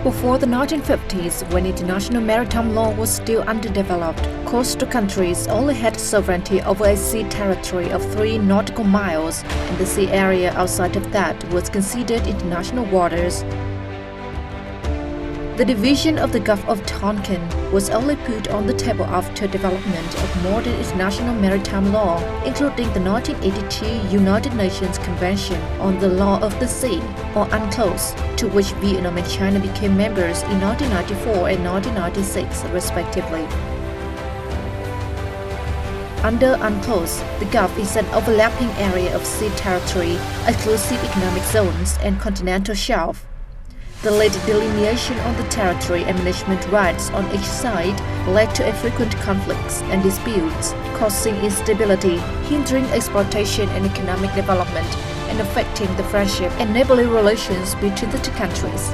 Before the 1950s, when international maritime law was still underdeveloped, coastal countries only had sovereignty over a sea territory of 3 nautical miles, and the sea area outside of that was considered international waters. The division of the Gulf of Tonkin was only put on the table after development of modern international maritime law, including the 1982 United Nations Convention on the Law of the Sea, or UNCLOS, to which Vietnam and China became members in 1994 and 1996, respectively. Under UNCLOS, the Gulf is an overlapping area of sea territory, exclusive economic zones, and continental shelf. The late delineation on the territory and management rights on each side led to frequent conflicts and disputes, causing instability, hindering exploitation and economic development, and affecting the friendship and neighborly relations between the two countries.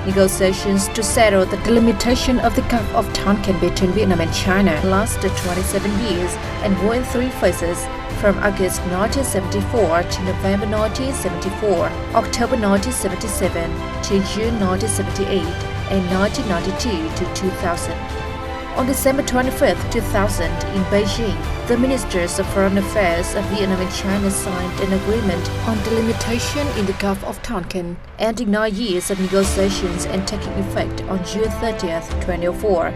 Negotiations to settle the delimitation of the Gulf of Tonkin between Vietnam and China lasted 27 years and were in 3 phases, from August 1974 to November 1974, October 1977 to June 1978, and 1992 to 2000. On December 25, 2000, in Beijing, the Ministers of Foreign Affairs of Vietnam and China signed an agreement on delimitation in the Gulf of Tonkin, ending 9 years of negotiations and taking effect on June 30, 2004.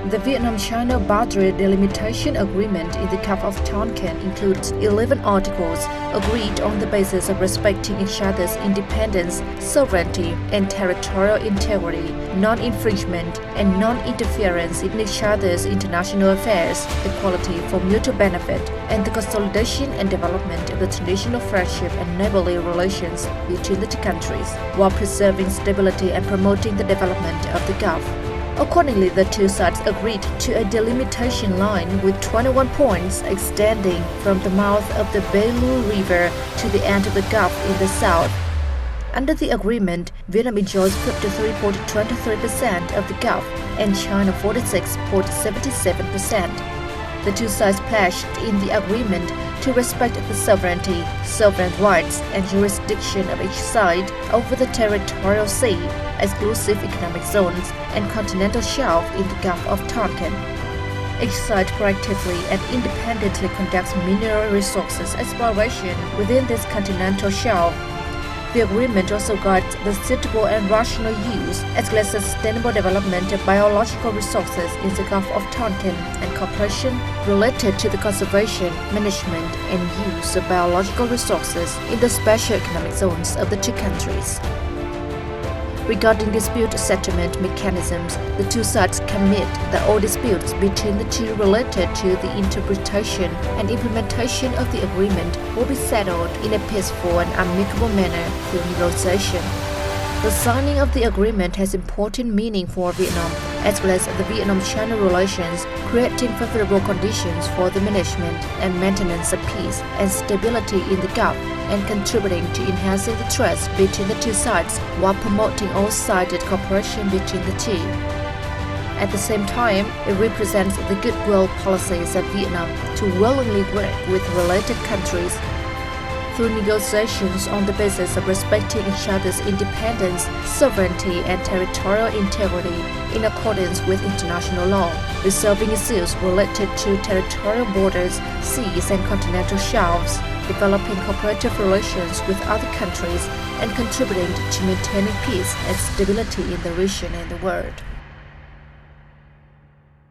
The Vietnam-China boundary delimitation agreement in the Gulf of Tonkin includes 11 articles agreed on the basis of respecting each other's independence, sovereignty, and territorial integrity, non-infringement, and non-interference in each other's international affairs, equality for mutual benefit, and the consolidation and development of the traditional friendship and neighborly relations between the two countries, while preserving stability and promoting the development of the Gulf. Accordingly, the two sides agreed to a delimitation line with 21 points extending from the mouth of the Bay Lu River to the end of the Gulf in the south. Under the agreement, Vietnam enjoys 53.23% of the Gulf and China 46.77%. The two sides pledged in the agreement to respect the sovereignty, sovereign rights, and jurisdiction of each side over the territorial sea, exclusive economic zones, and continental shelf in the Gulf of Tonkin. Each side proactively and independently conducts mineral resources exploration within this continental shelf. The agreement also guides the suitable and rational use, as well as sustainable development of biological resources in the Gulf of Tonkin and cooperation related to the conservation, management, and use of biological resources in the special economic zones of the two countries. Regarding dispute settlement mechanisms, the two sides commit that all disputes between the two related to the interpretation and implementation of the agreement will be settled in a peaceful and amicable manner through negotiation. The signing of the agreement has important meaning for Vietnam, as well as the Vietnam-China relations, creating favorable conditions for the management and maintenance of peace and stability in the Gulf, and contributing to enhancing the trust between the two sides while promoting all-sided cooperation between the two. At the same time, it represents the goodwill policies of Vietnam to willingly work with related countries through negotiations on the basis of respecting each other's independence, sovereignty, and territorial integrity in accordance with international law, resolving issues related to territorial borders, seas, and continental shelves, developing cooperative relations with other countries, and contributing to maintaining peace and stability in the region and the world.